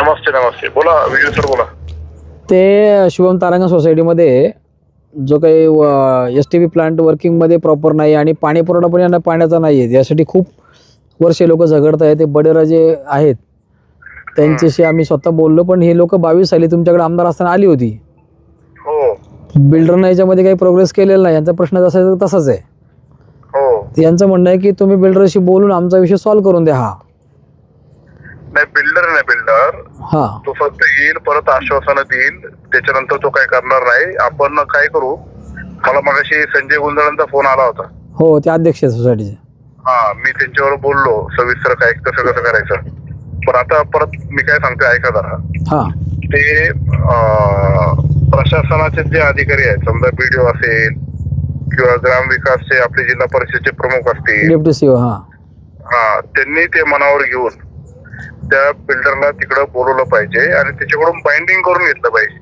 नमस्ते नमस्ते, बोला विजय सर बोला. ते शुभम तारांगण सोसायटीमध्ये जो काही STP प्लांट वर्किंगमध्ये प्रॉपर नाही आणि पाणी पुरवठा पण यांना पाण्याचा नाही आहे. यासाठी खूप वर्षे लोक झगडत आहेत. ते बडेराजे आहेत त्यांच्याशी आम्ही स्वतः बोललो, पण हे लोक 22 साली तुमच्याकडे आमदार असताना आली होती. हो बिल्डरनं याच्यामध्ये काही प्रोग्रेस केलेला नाही. यांचा प्रश्न जसा आहे तसाच आहे. हो, यांचं म्हणणं आहे की तुम्ही बिल्डरशी बोलून आमचा विषय सॉल्व्ह करून द्या. नाही बिल्डर नाही, बिल्डर हा तो फक्त येईल, परत आश्वासनं देईल, त्याच्यानंतर तो काय करणार नाही. आपण काय करू, मला मगाशी संजय गुंजाळांचा फोन आला होता. हो, ते अध्यक्ष आहे सोसायटीचे. हा, मी त्यांच्यावर बोललो सविस्तर काय कसं कसं करायचं. पण आता परत मी काय सांगते ऐका जरा. हा, ते प्रशासनाचे जे अधिकारी आहेत, समजा BDO असेल किंवा ग्रामविकासचे आपले जिल्हा परिषदेचे प्रमुख असतील, डेप्युटी CO. हा, त्यांनी ते मनावर घेऊन त्या बिल्डरला तिकडं बोलवलं पाहिजे आणि त्याच्याकडून बाइंडिंग करून घेतलं पाहिजे.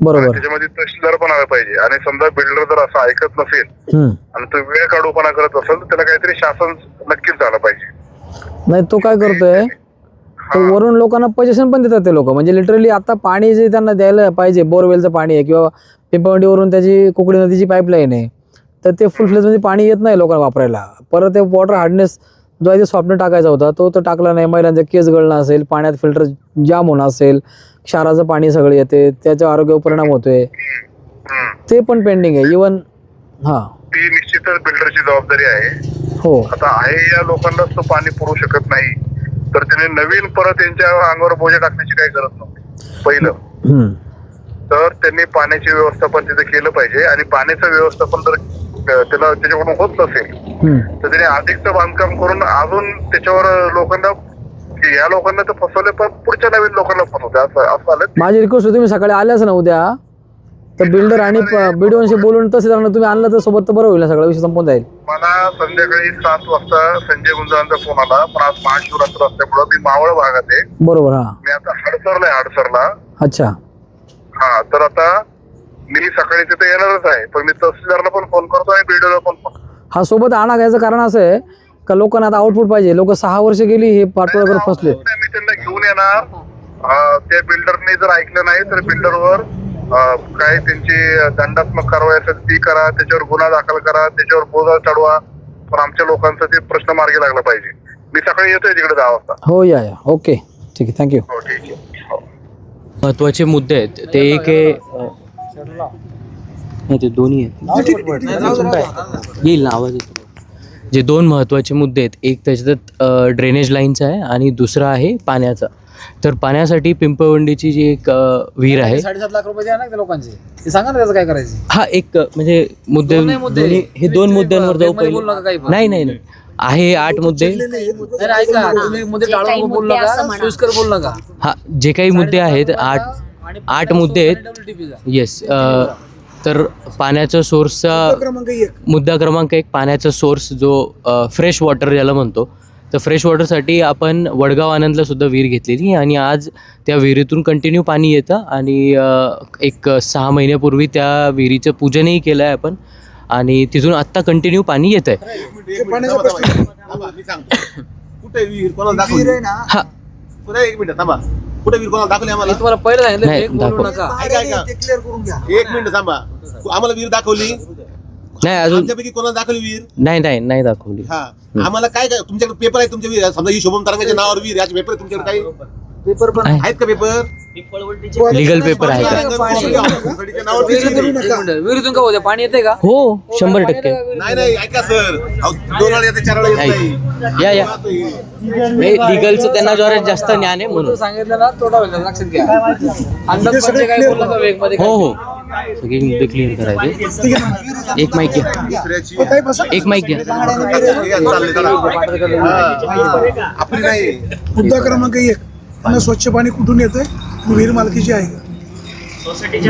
बरोबर. त्याच्यामध्ये तहसीलदार पण आला पाहिजे. आणि समजा बिल्डर जर असं ऐकत नसेल आणि तो वेळ काढूपणा करत असेल तर त्याला काहीतरी शासन नक्कीच झालं पाहिजे. नाही, तो काय करतोय, तो वरून लोकांना पोझिशन पण देतात ते लोक. म्हणजे लिटरली आता पाणी जे त्यांना द्यायला पाहिजे, बोरवेलचं पाणी आहे किंवा पिंपळवंडीवरून त्याची कुकडी नदीची पाईपलाईन आहे, तर ते फुल फ्लेजमध्ये पाणी येत नाही लोकांना वापरायला. परत ते वॉटर हार्डनेस जो आहे ते सॉफ्टनर टाकायचा होता तो तर टाकला नाही. महिलांचा केस गळणं असेल, पाण्यात फिल्टर जाम होणं असेल, क्षाराचं पाणी सगळं येते, त्याच्या आरोग्यावर परिणाम होतोय, ते पण पेंडिंग आहे. इवन ती निश्चितच बिल्डरची जबाबदारी आहे. हो, आता आहे या लोकांनाच तो पाणी पुरवू शकत नाही तर त्याने नवीन परत त्यांच्या अंगावर बोजा टाकण्याची काही गरज नव्हती. पहिलं तर त्यांनी पाण्याचे व्यवस्थापन तिथे केलं पाहिजे. आणि पाण्याचं व्यवस्थापन जर त्याला त्याच्याकडून होत नसेल तर त्याने अधिकचं बांधकाम करून अजून त्याच्यावर लोकांना, या लोकांना तर फसवले पण पुढच्या नवीन लोकांना फसवते असं आलं. माझी रिक्वेस्ट होती, तुम्ही सकाळी आल्याच ना उद्या, तर बिल्डर आणि BDOशी बोलून तहसीलदारांना तुम्ही आणलं तर सोबत तर बरं होईल, सगळा विषय संपून जाईल. मला संध्याकाळी 7 वाजता संजय गुंजाळांचा फोन आला, पण आज महाशिवरात्र असल्यामुळं मी मावळ भागात आहे. बरोबर. हा, मी आता हडसरला. अच्छा. हा, तर आता मी सकाळी तिथे येणारच आहे, पण मी तहसीलदारला पण फोन करतो आणि BDOला पण फोन. हा, सोबत आणा. घ्यायचं कारण असं आहे का लोकांना आता आउटपुट पाहिजे. लोक 6 वर्ष गेली हे पाठोळा करत फसले. मी त्यांना घेऊन येणार. त्या बिल्डरने जर ऐकलं नाही तर बिल्डरवर काय त्यांची दंडात्मक कारवाई असेल ती करा, त्याच्यावर गुन्हा दाखल करा, त्याच्यावर बोजा चढवा, पण आमच्या लोकांचा ते प्रश्न मार्गी लागला पाहिजे. मी सकाळी येतोय तिकडे 10 वाजता. हो, या. ओके, ठीक आहे, थँक्यू. हो, ठीक आहे. हो. महत्त्वाचे मुद्दे आहेत ते एक आहे, नाही ते दोन्ही आहेत, येईल ना आवाज येतो. जे 2 महत्त्वाचे मुद्दे आहेत, एक त्याच्यात ड्रेनेज लाईनचा आहे आणि दुसरा आहे पाण्याचा. तर पाण्यासाठी पिंपळवंडीची जी एक विहीर आहे, 7.5 लाख रुपये द्या ना लोकांचे, ते सांगा ना त्याचं काय करायचं. हा एक म्हणजे मुद्दे, हे 2 मुद्द्यांवर जाऊ पहिले. नाही आहे 8 मुद्दे. हा, जे काही मुद्दे आहेत 8 मुद्दे आहेत. येस. तर पाण्याचा सोर्सचा मुद्दा क्रमांक 1, पाण्याचा सोर्स जो फ्रेश वॉटर ज्याला म्हणतो. तर फ्रेश वॉटरसाठी आपण वडगाव आनंदला सुद्धा विहीर घेतलेली आणि आज त्या विहिरीतून कंटिन्यू पाणी येतं. आणि एक 6 महिन्यापूर्वी त्या विहिरीचं पूजनही केलं आहे आपण आणि तिथून आत्ता कंटिन्यू पाणी येत आहे. हा, एक मिनिट थांबा, कुठे विहीर कोणाला दाखवली आम्हाला? तुम्हाला पहिलं सांगितलं दाखव. एक मिनिट थांबा, आम्हाला विहीर दाखवली नाही अजून, आमच्यापैकी कोणाला दाखवली विहीर? नाही दाखवली. हा, आम्हाला काय तुमच्याकडे पेपर आहे तुमच्या विहीर, समजा ही शुभम तारांगणच्या नावावर विहीर, याचे पेपर तुमच्याकडे काही पेपर पण आहेत का? पेपर लिगल पेपर आहे का? विहिरीतून का होते पाणी येते का? हो, 100%. नाही ऐका सर, 2 वेळा येते, 4 वेळा येत नाही. या लिगलचं त्यांना जरा जास्त ज्ञान आहे म्हणून सांगितलं ना, तोटा होईल, लक्षात घ्या. अंदाज म्हणजे काय बोलला तर वेग मध्ये. हो, सगळे मुद्दे क्लिअर करायचे. एक माईक घ्या. आपली नाही. मुद्दा क्रमांक 1, त्यांना स्वच्छ पाणी कुठून येतंय, विहीर मालकीची आहे.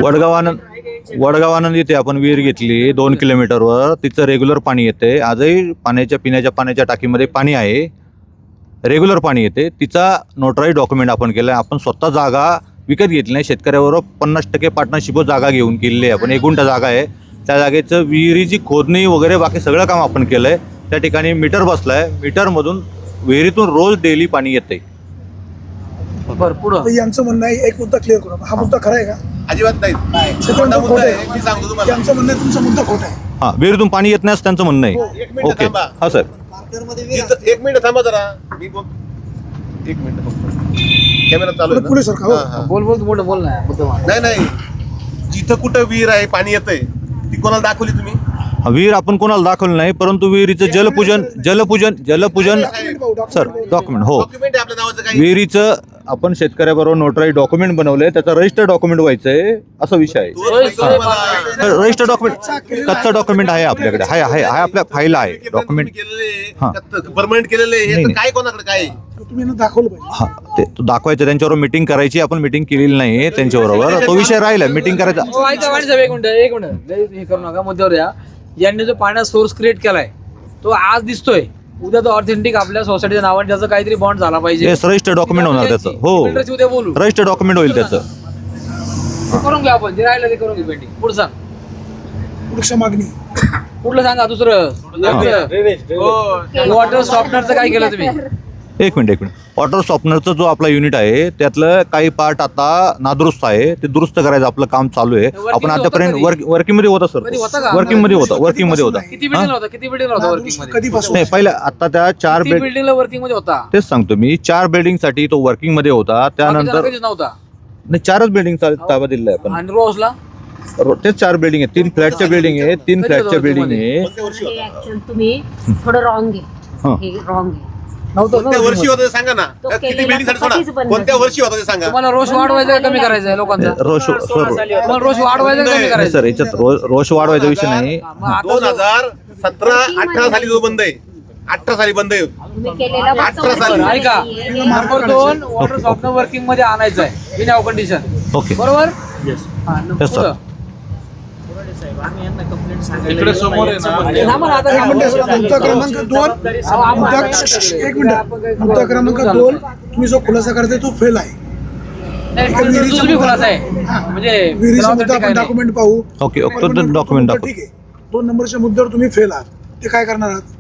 वडगाव आनंद इथे आपण विहीर घेतली 2 किलोमीटरवर, तिचं रेग्युलर पाणी येते. आजही पिण्याच्या पाण्याच्या टाकीमध्ये पाणी आहे, रेग्युलर पाणी येते. तिचा नोटराईज डॉक्युमेंट आपण केलं आहे. आपण स्वतः जागा विकत घेतली नाही, शेतकऱ्याबरोबर 50% पार्टनरशिप जागा घेऊन केलेली आहे. आपण 1 गुंठा जागा आहे, त्या जागेचं विहिरीची खोदणी वगैरे बाकी सगळं काम आपण केलं आहे. त्या ठिकाणी मीटर बसलं आहे, मीटरमधून विहिरीतून रोज डेली पाणी येते. बरं पुढं तर यांचं म्हणणं आहे एक मुद्दा क्लिअर करू. हा मुद्दा खरा आहे का? अजिबात नाही शेतकऱ्यांचा खोटा मुद्दा खोटं आहे आहे. मी सांगतो तुम्हाला. यांचं म्हणणं आहे तुमचा मुद्दा खोटा आहे. हा, विहिरीतून पाणी येत नाही असं त्यांचं म्हणणं एक आहे. मिनिट ओके, थांबा. हा सर. एक मिनिट थांबा जरा मी बोल. एक मिनिट कॅमेरा चालू आहे ना? पुढे सरका, हो. हा, हा. बोल मोठं बोल ना मुद्दा मांड. नाही नाही जिथं कुठं विहीर आहे पाणी येतंय ती कोणाला दाखवली तुम्ही? हा, विहीर आपण कोणाला दाखवलं नाही, परंतु विहिरीचं जलपूजन सर डॉक्युमेंट हो, डॉक्युमेंट आहे आपल्या नावाचं काही? विहिरीचं आपण शेतकऱ्याबरोबर नोटराई डॉक्युमेंट बनवलंय, त्याचा रजिस्टर डॉक्युमेंट व्हायचंय असा विषय आहे. तो सांगतो तुम्हाला. रजिस्टर डॉक्युमेंट कच्चं डॉक्युमेंट आहे आपल्याकडे, आहे आपल्या फाईल आहे डॉक्युमेंट. हा. परमनंट केलेले नाही, हे नाही. काय कोणाकडे काय आहे? तुम्ही यांना दाखवलं पाहिजे. हा, ते तो दाखवायचं, त्यांच्याबरोबर मीटिंग करायची. आपण मीटिंग केलेली नाही त्यांच्याबरोबर, तो विषय राहिला मीटिंग करायचा. हो, ऐका वाणी साहेब, एक मिनिट लय हे करू नका, मुद्द्यावर या. यांनी जो पाण्याचा सोर्स क्रिएट केलाय तो आज दिसतोय, उद्या तो ऑथेंटिक आपल्या सोसायटीच्या नावाने त्याचा काहीतरी बॉन्ड झाला पाहिजे. येस, रजिस्टर डॉक्युमेंट होणार त्याचं. हो, बिल्डरशी उद्या बोलू, रजिस्टर डॉक्युमेंट होईल त्याचं. ते करून घ्या आपण, जे राहिलं ते करून घ्या पेंटिंग. पुढं सांग, पुढच्या मागणी कुठलं सांगा दुसरं. वॉटर सॉफ्टनरचं काय केलं तुम्ही? एक मिनिट वॉटर सॉफ्टनरचा जो आपला युनिट आहे त्यातलं काही पार्ट आता नादुरुस्त आहे, ते दुरुस्त करायचं आपलं काम चालू आहे. आपण आतापर्यंत वर्किंग मध्ये होता सर, कधी होता का? वर्किंग मध्ये होता. किती बिल्डिंग होता वर्किंग मध्ये? कधीपासून नाही, पहिल्या आता त्या 4 किती बिल्डिंगला वर्किंग मध्ये होता? तेच सांगतो मी, 4 बिल्डिंग साठी तो वर्किंग मध्ये होता. त्यानंतर कधीच नव्हता. नाही, 4च बिल्डिंग ताबा दिलेला आहे आपण. आणि रोजला तेच 4 बिल्डिंग आहे, 3 फ्लॅटच्या बिल्डिंग आहे, 3 फ्लॅटच्या बिल्डिंग आहे. कोणत्या वर्षी होता? हे actual तुम्ही थोडं रॉंग हा. आहे. हे रॉंग आहे. नव्हतं कोणत्या वर्षी होतं ते सांगा ना. तो किती केलेला बिल्डिंग साठी कधीच सोडा. बंद कोणत्या वर्षी होतं ते सांगा. तुम्हाला रोष वाढवायचा का कमी करायचा आहे लोकांचा? रोष सर, तुम्हाला रोष वाढवायचा का कमी नाही करायचा? सर, याच्यात रोष वाढवायचा विषय नाही. मग आता जो- 2017-18 साली जो बंद आहे, 18 साली बंद आहे. तुम्ही केलेला 18 साली. बरं, ऐका, नंबर 2 वॉटर सॉफ्टनर वर्किंग मध्ये आणायचं आहे विदाउट कंडिशन. ओके, बरोबर. Yes, sir. इकडे समोर आहे ना. थांबा ना, आता काय म्हणते थांबा. मुद्दा क्रमांक 2 एक मिनिट मुद्दा क्रमांक 2 तुम्ही जो खुलासा करताय तो फेल आहे. नाही, तुझं बी खुलासा आहे. म्हणजे विहिरीचा त्याला मुद्दा काय आपण नाही. डॉक्युमेंट पाहू. ओके, तो Permanent document मुद्दा दाखव. ठीक आहे. 2 नंबरच्या मुद्द्यावर तुम्ही फेल आहात, ते काय करणार आहात?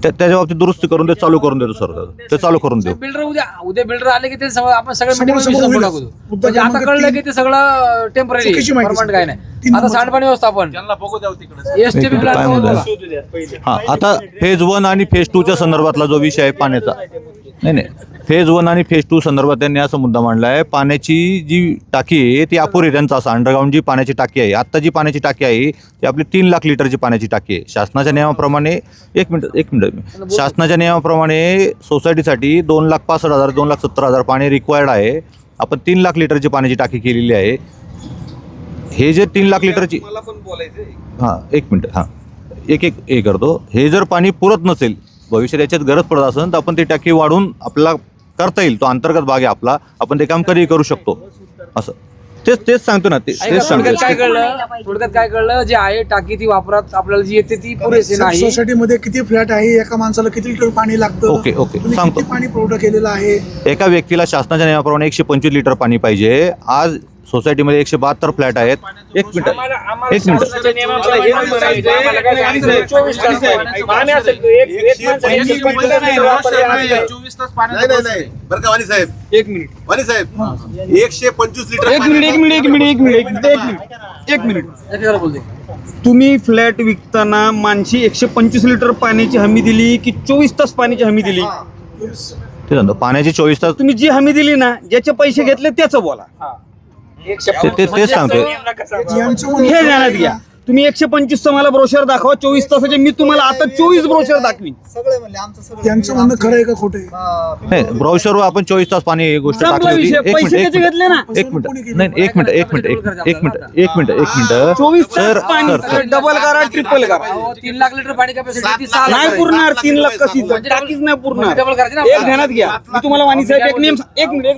त्याच्या बाबतीत दुरुस्ती करून ते चालू करून देतो सर, ते चालू करून देऊ. बिल्डर उद्या बिल्डर आले की ते सगळं आपण सगळं समोर मीटिंग समोर टाकू. होईल. म्हणजे आता क्रमांक कळलं 3. की ते सगळं टेम्पररी चुकीची माहिती परमनंट काय तीन नाही. आता नंबर. सांडपाणी व्यवस्थापन एसटीपी काय प्लॅन म्हणताय? हा, आता फेज 1 आणि फेज 2 च्या संदर्भातला जो विषय आहे पाण्याचा, नाही फेज 1 आणि फेज 2 संदर्भात त्यांनी असा मुद्दा मांडला आहे, पाण्याची जी टाकी आहे ती अपुरी, त्यांचा असा अंडरग्राऊंड जी पाण्याची टाकी आहे, आत्ता जी पाण्याची टाकी आहे ती आपली 3 लाख लिटरची पाण्याची टाकी आहे. शासनाच्या नियमाप्रमाणे एक मिनिट शासनाच्या नियमाप्रमाणे सोसायटीसाठी 2,65,000 2,70,000 पाणी रिक्वायर्ड आहे. आपण 3 लाख लिटरची पाण्याची टाकी केलेली आहे. हे जे 3 लाख लिटरची, हां एक मिनिट, हां एक करतो. हे जर पाणी पुरत नसेल, भविष्यात याच्यात गरज पडत असेल तर आपण ती टाकी वाढून आपल्याला करता येईल, तो अंतर्गत भाग आहे आपला, आपण ते काम कधी करू शकतो. असं तेच सांगतो ना, तेच सांगतो. थोडक्यात काय कळलं, जे आहे टाकी ती वापरात आपल्याला जी येते ती पुरेशी नाही. सोसायटीमध्ये किती फ्लॅट आहे, एका माणसाला किती लिटर पाणी लागतं, ओके, तुम्ही सांगतो. किती पाणी पुरवठा केलेला आहे? एका व्यक्तीला शासनाच्या नियमाप्रमाणे 125 लिटर पाणी पाहिजे. आज सोसायटीमध्ये 172 फ्लॅट आहेत. एक मिनिट नाही बरं का वाणी साहेब, एक मिनिट वाणी साहेब 125 लिटर एक पाणी- मिनिट त्याच्यावर बोलते. तुम्ही फ्लॅट विकताना मानशी 125 लिटर पाण्याची हमी दिली की 24 तास पाण्याची हमी दिली? ते सांगतो, पाण्याचे 24 तास तुम्ही जी हमी दिली ना, ज्याचे पैसे घेतले त्याचं बोला. तेच सांगतो. यांचं म्हणणं हे ध्यानात घ्या. तुम्ही 125 मला ब्रोशर दाखवा 24 तासाचे, मी तुम्हाला आता 24 ब्रोशर दाखवीन. यांचं म्हणणं खरं आहे का खोटं आहे? नाही, ब्राउशरवर आपण 24 तास पाणी ही गोष्ट संपला टाकली विषय. होती. एक पैसे मिनिट त्याचे घेतले ना. एक मिनिट नाही एक मिनिट 24 सर तास पाणी डबल करा, ट्रिपल करा. 3 लाख लिटर पाणी कॅपॅसिटी 6 नाही पुरणार 3 लाख कशी टाकीच नाही पुरणार. डबल करायची ना. एक ध्यानात घ्या. मी तुम्हाला वाणी साहेब एक नियम,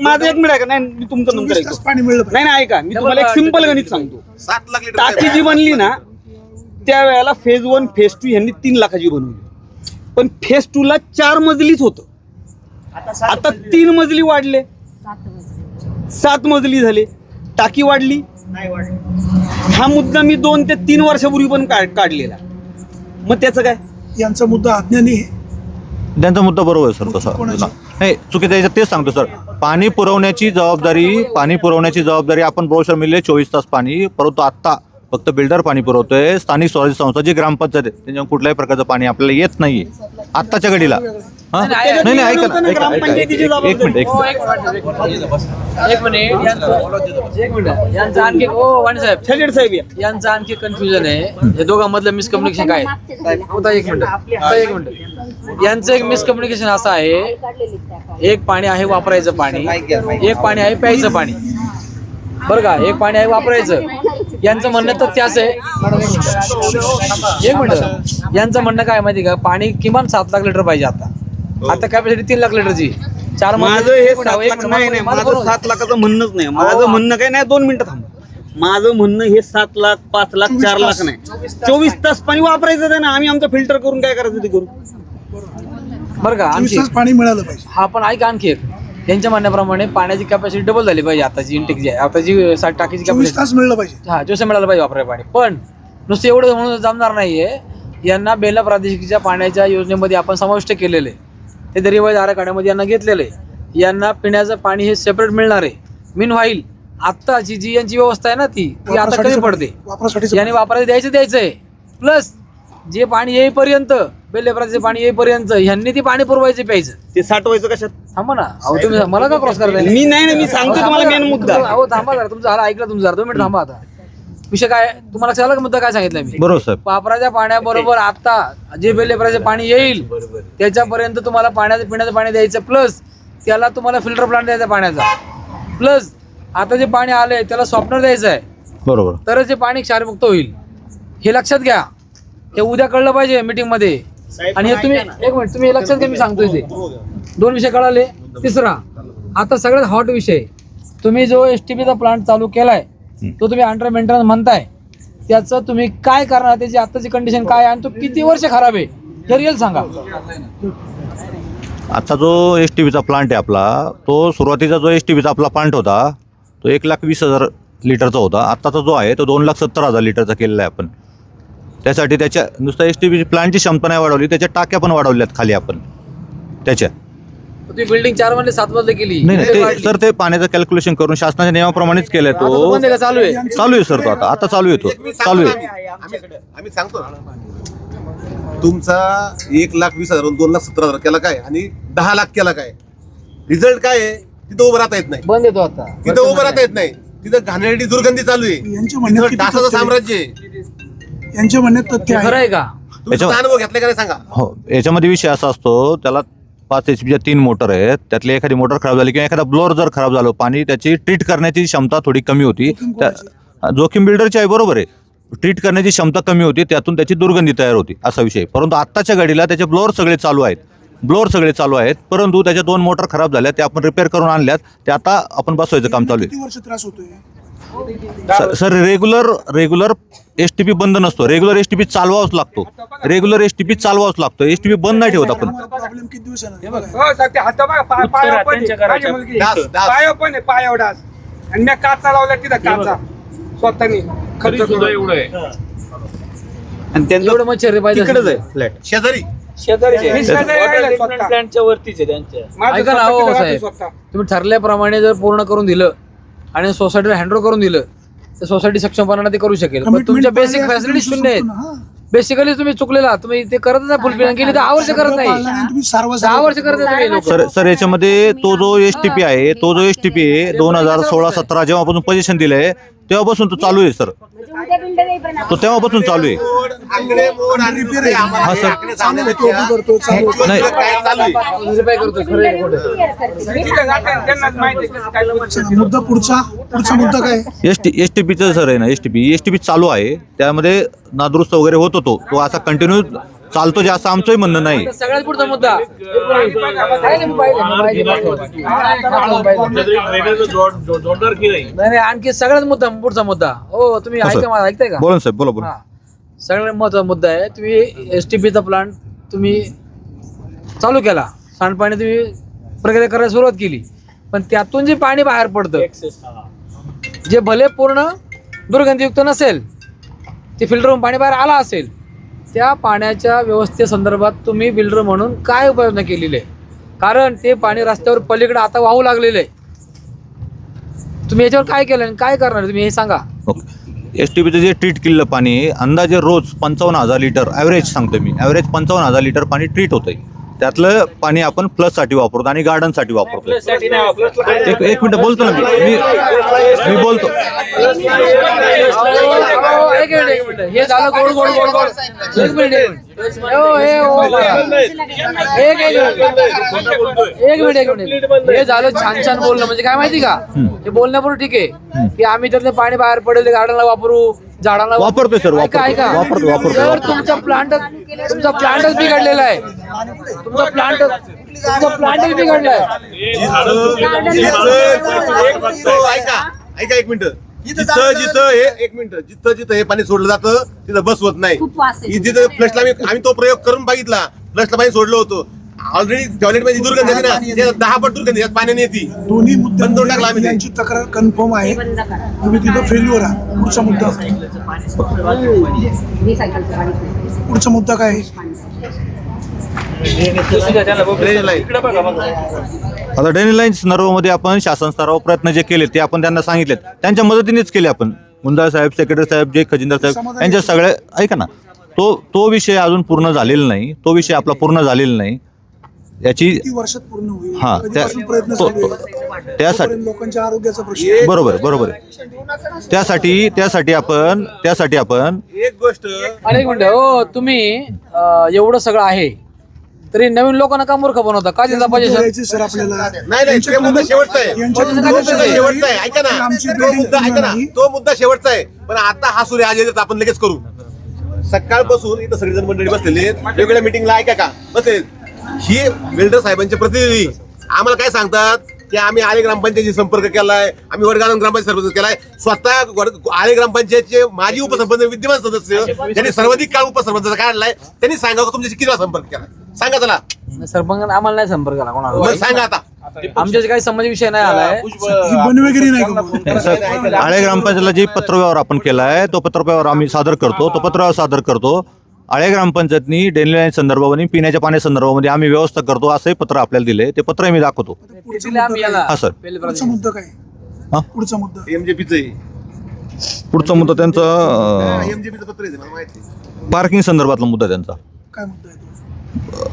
माझं 1 मिनिट आहे का? नाही, मी तुमचं नंतर 24 तास ऐकतो. पाणी मिळलं पाहिजे. नाही ऐका, मी तुम्हाला एक सिंपल गणित सांगतो. 7 लाख लिटर टाकी जी बनली ना, त्यावेळेला फेज 1 फेज 2 यांनी 3 लाखाची बनवली, पण फेज 2 ला 4 मजलीच होतं. आता 3 मजली वाढले, 7 मजली झाले, टाकी वाढली. हा मुद्दा मी 2 ते 3 वर्षापूर्वी पण काढलेला. मग त्याचं काय? यांचा मुद्दा अज्ञानी आहे. त्यांचा मुद्दा बरोबर आहे सर, तसा कोणाची? नाही चुकीचं याच्यात तेच सांगतो सर. पाणी पुरवण्याची जबाबदारी आपण ब्रोशर मिळले 24 तास पाणी, परंतु आत्ता फक्त बिल्डर पाणी पुरवतोय. स्थानिक स्वराज्य संस्था जी ग्रामपंचायत आहे त्याच्यावर कुठल्याही प्रकारचं पाणी आपल्याला येत नाहीये आत्ताच्या घडीला. हा? नाही ऐका ना, एक मिनिट. यांचं आणखी वाणी साहेब छेड साहेब या. यांचं आणखी कन्फ्युजन आहे. हे दोघांमधलं मिसकम्युनिकेशन काय आहे? होता एक मिनिट. यांचं एक मिसकम्युनिकेशन असं आहे, एक पाणी आहे वापरायचं पाणी, एक पाणी आहे प्यायचं पाणी, बरं का. एक पाणी आहे वापरायचं. यांचं म्हणणं तर त्याच आहे. एक मिनिट. यांचं म्हणणं काय माहिती का, पाणी किमान 7 लाख लिटर पाहिजे. आता कॅपॅसिटी 3 लाख लिटरची. माझं हे 7 लाख नाही, माझं 7 लाखाचं म्हणणंच नाही. माझं म्हणणं काय नाही, 2 मिनिटं थांब. माझं म्हणणं हे 7 लाख 5 लाख 4 लाख नाही, 24 तास पाणी वापरायचं आहे ना. आम्ही आमचं फिल्टर करून काय करायचं ते करू, बरं का. 24 तास पाणी मिळालं पाहिजे. हा पण ऐका आणखी एक. त्यांच्या म्हणण्याप्रमाणे पाण्याची कॅपॅसिटी डबल झाली पाहिजे. आताची इंटेक जी आहे, आताची 60 टाकीची 24 कॅपॅसिटी, तास मिळलं पाहिजे. हा जसं मिळालं पाहिजे वापरायला पाणी. पण नुसतं एवढं म्हणून जमणार नाहीये. यांना बेला प्रादेशिकच्या पाण्याच्या योजनेमध्ये आपण समाविष्ट केलेले, ते दरिवाई आराखड्यामध्ये यांना घेतलेलं आहे. यांना पिण्याचं पाणी हे सेपरेट मिळणार आहे. मीन व्हाईल आत्ताची जी यांची व्यवस्था आहे ना ती आता कमी पडते. वापरासाठी याने वापरायला द्यायचं आहे. प्लस जे पाणी येईपर्यंत, बेलेपराचे पाणी येईपर्यंत ह्यांनी ती पाणी पुरवायचे प्यायचं. ते साठवायचं कशात? थांबा ना, अहो तुम्ही मला का क्रॉस करताय? मी नाही ना, मी सांगतो तुम्हाला मेन मुद्दा. अहो थांबा जरा, तुमचं झालं ऐकलं तुमचं जरा 2 मिनिट थांबा. आता विषय काय तुम्हाला लक्षात आला का मुद्दा काय सांगितलं मी? बरोबर साहेब. वापराच्या पाण्याबरोबर आता जे बेलेपराचे पाणी येईल त्याच्यापर्यंत तुम्हाला पिण्याचं पाणी द्यायचं, प्लस त्याला तुम्हाला फिल्टर प्लांट द्यायचा पाण्याचा, प्लस आता जे पाणी आलंय त्याला सॉफ्टनर द्यायचं आहे, बरोबर. तरच हे पाणी क्षारमुक्त होईल. हे लक्षात घ्या. हे उद्या कळलं पाहिजे मीटिंग मध्ये. आणि हे तुम्ही एक मिनिट, तुम्ही लक्षात घ्या, मी सांगतोय ते 2 विषय कळाले. तिसरा आता सगळ्यात हॉट विषय, तुम्ही जो STPचा प्लांट चालू केलाय तो तुम्ही अंडर मेंटेनन्स म्हणताय, त्याचं तुम्ही काय करणार? त्याची आताची कंडिशन काय आणि तो किती वर्ष खराब आहे हे रिअल सांगा. आता जो STPचा प्लांट आहे आपला, तो सुरुवातीचा जो STPचा आपला प्लांट होता तो 1,20,000 लिटरचा होता. आत्ताचा जो आहे तो 2,70,000 लिटरचा केलेला आहे आपण. त्यासाठी त्याच्या नुसतं STP प्लांटची क्षमता नाही वाढवली, त्याच्या टाक्या पण वाढवल्यात खाली आपण त्याच्या. तुम्ही बिल्डिंग 4 मधले 7 मधले केली. नाही सर, ते पाण्याचं कॅल्क्युलेशन करून शासनाच्या नियमाप्रमाणेच केलंय. तो चालू आहे. चालू आहे सर, तो आता चालू आहे. तो चालू आहे. आम्ही सांगतो ना, तुमचा 1,20,000 2,70,000 केला काय आणि 10 लाख केला काय, रिझल्ट काय आहे? तिथं उभं राहता येत नाही. बंद येतो आता. तिथं उभं राहता येत नाही. तिथं घाणेरडी दुर्गंधी चालू आहे. यांच्या म्हणण्यात तिथं किती डासाचं तथ्य आहे? साम्राज्य आहे. यांच्या म्हणण्यात तथ्य खरं आहे. आहे का? तुमचा अनुभव घेतला का नाही सांगा. हो, याच्यामध्ये विषय असा असतो, त्याला 5 HP 3 मोटर आहेत. त्यातली एखादी मोटर खराब झाली किंवा एखादा ब्लोअर जर खराब झालं, पाणी त्याची ट्रीट करण्याची क्षमता थोडी कमी होती. जोखीम बिल्डरची आहे, बरोबर आहे. ट्रीट करण्याची क्षमता कमी होती, त्यातून त्याची दुर्गंधी तयार होती, असा विषय. परंतु आत्ताच्या घडीला त्याचे ब्लोअर सगळे चालू आहेत, परंतु त्याच्या 2 मोटर खराब झाल्या, त्या आपण रिपेअर करून आणल्यात. ते आता आपण बसवायचं काम चालू किती वर्ष त्रास होतोय? आहे. सर रेग्युलर STP बंद नसतो. रेग्युलर STP चालवाच लागतो. STP बंद नाही ठेवत आपण. प्रॉब्लेम किती दिवसानं? डास पायावर डास आणि मी काचा लावला तिथं काचा स्वतःनी खर्च करून. आणि त्यांचं एवढं मच्छर पाहिजे तिकडेच आहे फ्लॅट, शेजारी मी शेजारी राहिला स्वतः. माझं ऐका ना, स्वतः हो तिथं साहेब, राहतो स्वतः. तुम्ही ठरल्याप्रमाणे जर पूर्ण करून दिलं आणि सोसायटीला हँडओव्हर करून दिलं तर सोसायटी सक्षमपणाने ते करू शकेल. पण Commitment तुमच्या पाळली बेसिक असती फॅसिलिटी तर शून्य आहेत. शकतो ना, हा. बेसिकली तुम्ही चुकलेला, तुम्ही ते करत नाही. फुलफिल केली 10 वर्ष करत नाही. पाळला नाही, तुम्ही सारवा 10 वर्ष करत नाही लोक. सर याच्यामध्ये तो जो STP आहे 2016-17 जेव्हापासून पोझिशन दिलंय तेव्हापासून तो चालू आहे सर. उद्या बिल्डर येईपर्यंत तो तेव्हापासून चालू आहे. आकडे मोड आणि रिपेअर आहे. आम्हाला हा, सर. आकडे चालू आहे, सांगण्यापेक्षा तो करतो, चालू आहे. नाही. काय चालू आहे रिपेअर करतो, खरं आहे, खोटं आहे. क्लिअर करते. तिथं जाते, त्यांनाच माहिती आहे कसं काय होतं. मुद्दा पुढचा मुद्दा काय? STPचं सर आहे ना, STP चालू आहे. त्यामध्ये नादुरुस्त वगैरे होतो. तो असा कंटिन्यू चालतो, जे असं आमचंही म्हणणं नाही. आता सगळ्यात पुढचा मुद्दा नाही, आणखी सगळ्यात पुढचा मुद्दा. हो तुम्ही हो, सर. ऐका, मला ऐकताय का? बोला ना साहेब, बोला. हा. सगळ्यात महत्वाचा मुद्दा आहे, तुम्ही STPचा प्लांट तुम्ही चालू केला, सांडपाणी तुम्ही प्रक्रिया करायला सुरुवात केली, पण त्यातून जे पाणी बाहेर पडतं जे भले पूर्ण दुर्गंधीयुक्त नसेल, ते फिल्टर होऊन पाणी बाहेर आला असेल, त्या पाण्याच्या व्यवस्थेसंदर्भात तुम्ही बिल्डर म्हणून काय उपाययोजना केलेली आहे? कारण ते पाणी रस्त्यावर पलीकडे आता वाहू लागलेलं आहे. तुम्ही याच्यावर काय केलं आणि काय करणार तुम्ही हे सांगा. ओके, एस टी पीचं जे ट्रीट केलेलं पाणी आहे, अंदाजे रोज 55,000 लिटर ॲव्हरेज सांगतो मी, ॲव्हरेज 55,000 लिटर पाणी ट्रीट होतं आहे. त्यातलं पाणी आपण प्लससाठी वापरतो आणि गार्डनसाठी वापरतो. एक मिनिट बोलतो ना मी बोलतो. एक मिनिट हे झालं गोड गोड गोड गोड. एक मिनिट हे झालं छान छान बोलणं. म्हणजे काय माहिती का, हे बोलण्यापूर्वी ठीक आहे की आम्ही त्यातलं पाणी बाहेर पडेल गार्डनला वापरू, झाडांना वापरतोय सर, ऐका जर तुमचा प्लांटच बिघडलेला आहे, तुमचा प्लांटच बिघडला आहे. ऐका एक मिनिट. जिथं हे पाणी सोडलं जातं तिथं बस होत नाही. खूप वास आहे. जिथं फ्लशला आम्ही तो प्रयोग करून बघितला, फ्लशला पाणी सोडलं होतं, ऑलरेडी टॉयलेट मध्ये दुर्गंध येते ना, ते 10 पट दुर्गंध यात पाण्याने येते. दोन्ही बंद करून टाकला मुद्द्यांची आम्ही ते. यांची तक्रार कन्फर्म आहे. बंद करा. तुम्ही तिथं फेल्युअर आहात. पुढचा मुद्दा रिसायकलचं पाणी. पुढचा मुद्दा काय आहे? आता ड्रेनेज लाईन संदर्भामध्ये आपण शासन स्तरावर प्रयत्न जे केले ते आपण त्यांना सांगितलेत, त्यांच्या मदतीनेच केले आपण. मुंदाळ साहेब, सेक्रेटरी साहेब, जे खजिनदार साहेब यांच्या सगळे ऐका ना, तो विषय अजून पूर्ण झालेला नाही. तो विषय आपला पूर्ण झालेला नाही. याची किती वर्षात पूर्ण होईल? हा कधीपासून प्रयत्न चालू आहे? त्यासाठी तोपर्यंत लोकांच्या आरोग्याचा प्रश्न आहे. बरोबर आहे. त्यासाठी आपण एक गोष्ट अनेक मिनिटं हो, तुम्ही एवढं सगळं आहे तरी नवीन लोकांना का मूर्ख बनवता का त्याचा पाहिजे द्यायचे सर आपल्याला. नाही ते मुद्दा शेवटचा आहे. यांच्या तो मुद्दा शेवटचा आहे. ऐका ना, आमची तो मुद्दा ऐका ना, तो मुद्दा शेवटचा आहे. पण आता हा सूर्य आज येतात, आपण लगेच करू. सकाळपासून इथं सगळेजण मंडळी बसलेले आहेत, वेगवेगळ्या मिटिंगला ऐका का बसले. ही बिल्डर साहेबांचे प्रतिनिधी आम्हाला काय सांगतात की आम्ही आले ग्रामपंचायतीशी संपर्क केलाय, आम्ही वडगाव ग्रामपंचायत संपर्क केलाय. स्वतः आले ग्रामपंचायतचे माजी उपसरपंच विद्यमान सदस्य ज्यांनी सर्वाधिक काळ उपसरपंचाचा काढलाय, त्यांनी सांगा तुमच्याशी किती वेळा संपर्क केला. सांगा चला. सरपंच आम्हाला नाही संपर्क केला कोणाला. मग सांगा आता. आमच्याशी काही संबंधी विषय नाही आलाय. ही बनवेगिरी नाही का? आळे ग्रामपंचायतला जे पत्रव्यवहार आपण केला आहे तो पत्रव्यवहार आम्ही सादर करतो. तो पत्रव्यवहार सादर करतो. आळे ग्रामपंचायतनी ड्रेनेज लाईन संदर्भामध्ये, पिण्याच्या पाण्या संदर्भामध्ये आम्ही व्यवस्था करतो असंही पत्र आपल्याला दिले. ते पत्र मी दाखवतो. हा सर. पुढचा मुद्दा काय? हा? पुढचा मुद्दा एमजेपीचं पुढचा मुद्दा त्यांचा एमजेपीचं पत्र आहे मला माहिती आहे. पार्किंग संदर्भातला मुद्दा त्यांचा. काय मुद्दा आहे तो?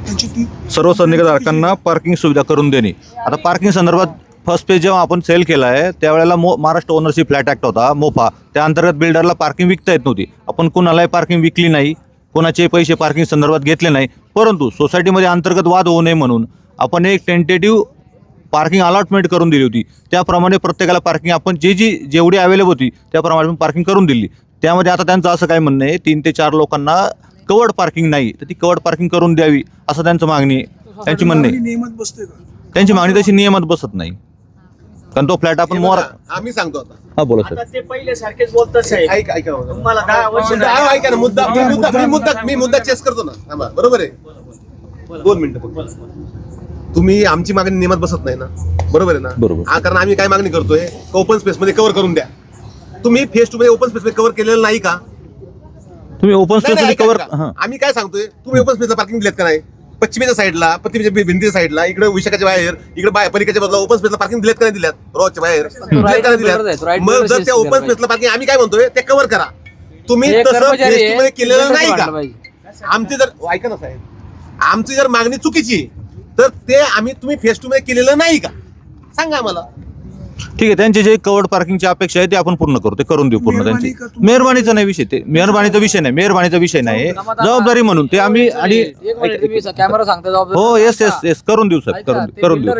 त्यांची ती सर्व संनिकधारकांना पार्किंग सुविधा करून देणे. आता पार्किंग संदर्भात फर्स्ट पेज जेव्हा आपण सेल केला आहे त्यावेळेला महाराष्ट्र ओनरशिप फ्लॅट ॲक्ट होता, मोफा. त्या अंतर्गत बिल्डरला पार्किंग विकता येत नव्हती. आपण कुणालाही पार्किंग विकली नाही, कोणाचे पैसे पार्किंग संदर्भात घेतले नाही. परंतु सोसायटीमध्ये अंतर्गत वाद होऊ नये म्हणून आपण एक टेंटेटिव्ह पार्किंग अलॉटमेंट करून दिली होती. त्याप्रमाणे प्रत्येकाला पार्किंग आपण जेवढी अवेलेबल होती त्याप्रमाणे आपण पार्किंग करून दिली. त्यामध्ये आता त्यांचं असं काय म्हणणं आहे, 3 ते 4 लोकांना कवर्ड पार्किंग नाही, तर ती कवर्ड पार्किंग करून द्यावी असं त्यांचं मागणी आहे. त्यांची म्हणणे नियमात बसते का? त्यांची मागणी तशी नियमात बसत नाही, कारण तो फ्लॅट आपण आम्ही सांगतो आता. हा बोला सर. ते पहिले सारखेच बोलतात साहेब. ऐका ऐका मला 10 वर्ष ऐका ना, मी मुद्दा चेस करतो ना. थांबा, बरोबर आहे. 2 मिनिटं फक्त. तुम्ही आमची मागणी नियमात बसत नाही ना, बरोबर आहे ना? बरोबर. कारण आम्ही काय मागणी करतोय, ओपन स्पेस मध्ये कव्हर करून द्या. तुम्ही फेस टू मध्ये ओपन स्पेस मध्ये कव्हर केलेलं नाही का? तुम्ही ओपन नाही, स्पेस ऐका, कव्हर. ऐका. आम्ही काय सांगतोय, तुम्ही ओपन स्पेसला पार्किंग दिलेत का नाही? पश्चिमेच्या साईडला, पश्चिमेच्या भिंतीच्या साईडला, इकडे विशाखाच्या बाहेर, इकडे पलीकडच्या बाजूला ओपन स्पेसला पार्किंग दिलेत का नाही दिल्यात? रोडच्या बाहेर दिलेत का नाही दिल्यात? मग जर त्या ओपन स्पेसला पार्किंग आम्ही काय म्हणतोय ते कव्हर करा. तुम्ही तसं फेस टू मध्ये केलेलं नाही का? आमची जर ऐका ना साहेब, आमची जर मागणी चुकीची तर ते तुम्ही फेस टू मध्ये केलेलं नाही का? सांगा आम्हाला. ठीक आहे, त्यांचे जे कवर्ड पार्किंगची अपेक्षा आहे ते आपण पूर्ण करू, ते करून देऊ पूर्ण. त्यांची मेहरबानीचा नाही विषय, ते मेहरबानीचा विषय नाही, जबाबदारी म्हणून ते आम्ही. आणि कॅमेरा सांगता हो येस करून देऊ साहेब, करून देऊ.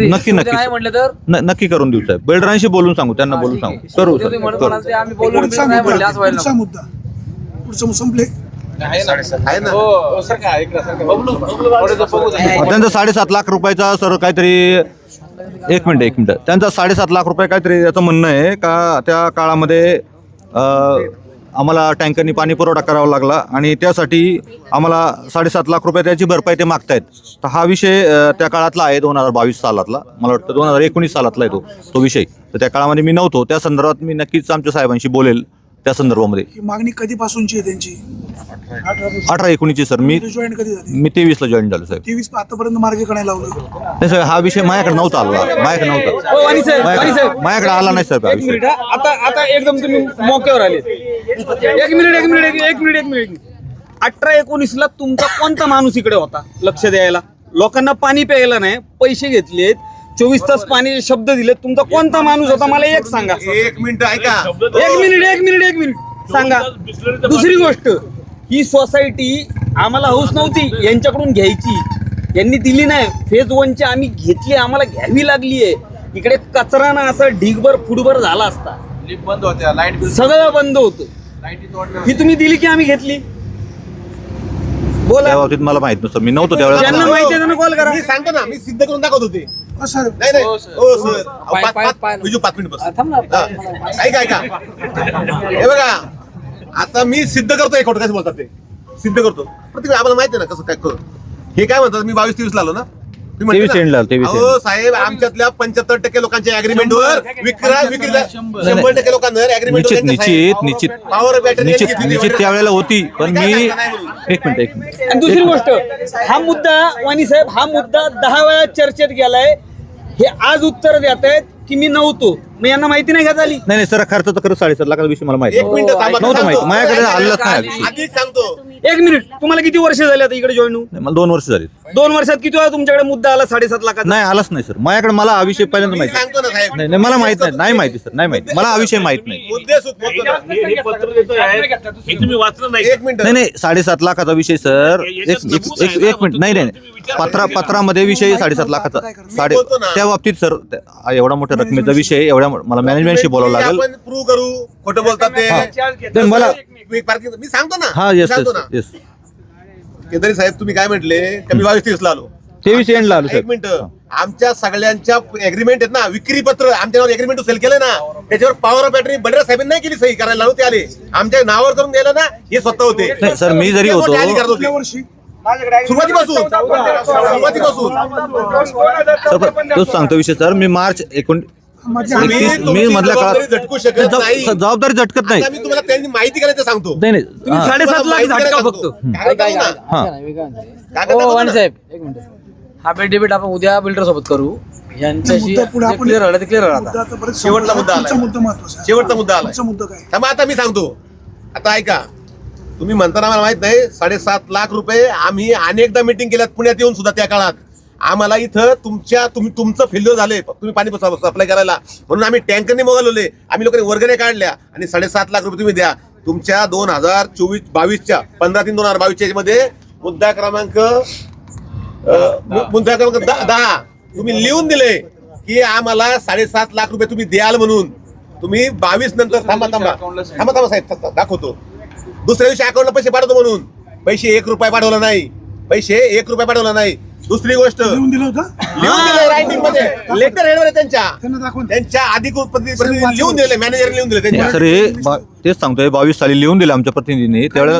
नक्की नक्की करून देऊ साहेब. बिल्डरांशी बोलून सांगू, त्यांना बोलून सांगू, करू सर. पुढचा मुद्दा संपले. आहे ना? त्यांचा 7.5 लाख रुपयाचा सर काहीतरी. एक मिनिट. त्यांचा 7.5 लाख रुपये काहीतरी याचं म्हणणं आहे का त्या काळामध्ये आम्हाला टँकरनी पाणी पुरवठा करावा लागला आणि त्यासाठी आम्हाला 7.5 लाख रुपये त्याची भरपाई ते मागतायत. तर हा विषय त्या काळातला आहे, 2022 सालातला, मला वाटतं 2019 सालातला आहे तो विषय. तर त्या काळामध्ये मी नव्हतो, त्या संदर्भात मी नक्कीच आमच्या साहेबांशी बोलेल त्या संदर्भामध्ये. ही मागणी कधीपासूनची आहे त्यांची? 18-19 सर. मी जॉईन कधी झाली? 23ला जॉईन झालो साहेब. 23 आतापर्यंत मार्ग करायला लावलं. नाही साहेब, हा विषय माझ्याकडे नव्हता आला. माझ्याकडे नव्हता. वाणी साहेब, वाणी साहेब. माझ्याकडे आला नाही साहेब हा एक विषय. मिनिट हा. आता एकदम तुम्ही मोक्यावर आले. एक मिनिट 18-19ला तुमचा कोणता माणूस इकडे होता लक्ष द्यायला? लोकांना पाणी प्यायला नाही, पैसे घेतलेत, 24 तास पाणी शब्द दिलेत, तुमचा कोणता माणूस होता मला एक सांगा. एक मिनिट ऐका. एक मिनिट सांगा. दुसरी गोष्ट, ही सोसायटी आम्हाला हौस नव्हती यांच्याकडून घ्यायची, यांनी दिली नाही. फेज 1ची आम्ही घेतली, आम्हाला घ्यावी लागली आहे. इकडे कचरा ना असं ढिगभर फुटभर झाला असता, बंद होत्या, लाईट सगळं बंद होतं. ही तुम्ही दिली की आम्ही घेतली? बोला. त्या बाबतीत मला माहित नसतं, मी नव्हतो त्यावेळेला. ज्यांना माहिती आहे त्यांना कॉल करा. मी सांगतो ना, मी सिद्ध करून दाखवत होते. सर नाही हो सर. 5 मिनिट बस. ऐका हे बघा, आता मी सिद्ध करतोय खोटं कसं बोलतात ते सिद्ध करतो. प्रत्येक आम्हाला माहिती आहे ना कसं काय करू. हे काय म्हणतात, मी 22-23 आलो ना. 23 एंडला आलो, 23 हो साहेब, आमच्यातल्या 75% लोकांच्या अग्रीमेंटवर विक्रीला 100% लोकांवर अग्रीमेंट निश्चित त्यावेळेला होती. पण मी एक मिनिट आणि दुसरी गोष्ट, हा मुद्दा वाणी साहेब, हा मुद्दा 10 वेळा चर्चेत गेलाय. हे आज उत्तर देत आहेत की मी नव्हतो, मग यांना माहिती नाही का झाली? नाही सर, खर्च तर खरं 7.5 लाखाचा विषय मला माहिती एक मिनिट थांबा, नव्हतं माहिती. माझ्याकडे आलेलाच नाही विषय. अधिक सांगतो. एक मिनिट, तुम्हाला किती वर्ष झाले आता इकडे जॉईन होऊन? नाही, मला 2 वर्ष झाली. 2 वर्षात किती वेळा तुमच्याकडे मुद्दा आला 7.5 लाखाचा? नाही आलाच नाही सर. माझ्याकडे मला हा विषय पहिल्यांदा मी माहिती. सांगतो ना साहेब. नाही मला माहित नाही. नाही माहिती सर, नाही माहिती मला हा विषय माहित नाही. मुद्दे बोलतो ना. तुम्ही वाचलं नाही. एक मिनिट. नाही 7.5 लाखाचा विषय सर. एक मिनिट. नाही पत्रामध्ये विषय 7.5 लाखाचा. त्या बाबतीत सर, एवढा मोठ्या रकमेचा विषय, एवढ्या मला मॅनेजमेंटशी बोलावं लागेल. आपण प्रूव्ह करू खोटं बोलतात ते. तर मला पार्किंग मी सांगतो ना. हा येस सांगतो ना. येस केदारी साहेब, तुम्ही काय म्हटले की मी 22-23 आलो. 23 एंडला आलो एक साहेब. मिनिट. आमच्या सगळ्यांच्या एग्रीमेंट आहेत ना, विक्री पत्र आमच्या नावावर एग्रीमेंट सेल केलं ना, त्याच्यावर पॉवर ऑफ बॅटरी बंडर साहेबांनी नाही केली सही करायला लावून ते आले. आमच्या नावावर करून द्यायला ना, हे स्वतः होते. नाही सर, मी जरी होतो कुठल्या वर्षी? सुरुवातीपासून सर, तोच सांगतो विषय सर. मी मार्च 29 मी मधल्या काळात झटकू शकत नाही. जबाबदारी झटकत नाही. आता मी तुम्हाला त्यांनी माहिती करायचं सांगतो. नाही नाही तुम्ही हा. 7.5 लाख झटका फक्त. कागद दाखवू ना. हा. कागद दाखवू ना. वाणी साहेब एक मिनिट, हा डेबिट आपण उद्या बिल्डर सोबत करू. यांच्याशी मुद्दा पुढे आपण- क्लिअर झालं ते क्लिअर मुद्दा राहता. आता परत शेवटचा मुद्दा आलाय. पुढचा मुद्दा महत्वाचा आहे. शेवटचा मुद्दा आलाय. पुढचा मुद्दा काय? थांबा, आता मी सांगतो. आता ऐका, तुम्ही म्हणताना मला माहित नाही 7.5 लाख रुपये आम्ही अनेकदा मिटिंग केल्यात पुण्यात येऊन सुद्धा. त्या काळात आम्हाला इथं तुमचं फेल्युअर झाले, तुम्ही पाणी सप्लाय करायला, म्हणून आम्ही टँकरने मोबाईलवले, आम्ही लोकांनी वर्गण्या काढल्या आणि 7.5 लाख रुपये तुम्ही द्या. तुमच्या 2022च्या 15/3/2022 मध्ये मुद्दा क्रमांक 10 तुम्ही लिहून दिले की आम्हाला 7.5 लाख रुपये तुम्ही द्याल म्हणून. तुम्ही 22 नंतर थांबा साहेब, दाखवतो. दुसऱ्या दिवशी अकाउंटला पैसे पाठवतो म्हणून पैसे 1 रुपया पाठवला नाही. पाठवला नाही. दुसरी गोष्ट, लिहून दिलं होतं? लिहून दिलं रायटिंग मध्ये, लेटर हेडवर आहे त्यांच्या त्यांना दाखवून त्यांच्या अधिकृत प्रतिनिधी लिहून दिले, मॅनेजर लिहून दिले त्यांच्या. सर तेच सांगतोय 22 साली लिहून दिले आमच्या प्रतिनिधीने. त्यावेळेला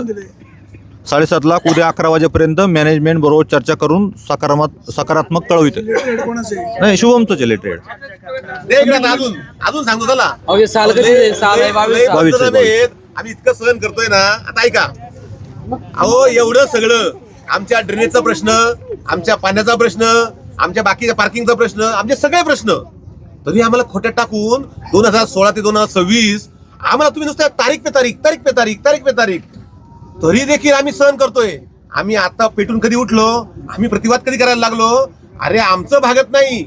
7.5 लाख उद्या 11 वाजेपर्यंत मॅनेजमेंट बरोबर चर्चा करून सकारात्मक कळविते. कोणाचं आहे? नाही शुभमचं लेटर हेड. अजून सांगतो त्याला. अहो, साल कधी साल आहे 22 साल. 22 आहे. आम्ही इतकं सहन करतोय ना. आता ऐका, अहो एवढं सगळं, आमच्या ड्रेनेजचा प्रश्न, आमच्या पाण्याचा प्रश्न, आमच्या बाकीच्या पार्किंगचा प्रश्न, आमचे सगळे प्रश्न, तरी आम्हाला खोट्यात टाकून 2016 ते 2026 आम्हाला तुम्ही नुसतं तारीख पे तारीख तरी देखील आम्ही सहन करतोय. आम्ही आता पेटून कधी उठलो, आम्ही प्रतिवाद कधी करायला लागलो, अरे आमचं भागत नाही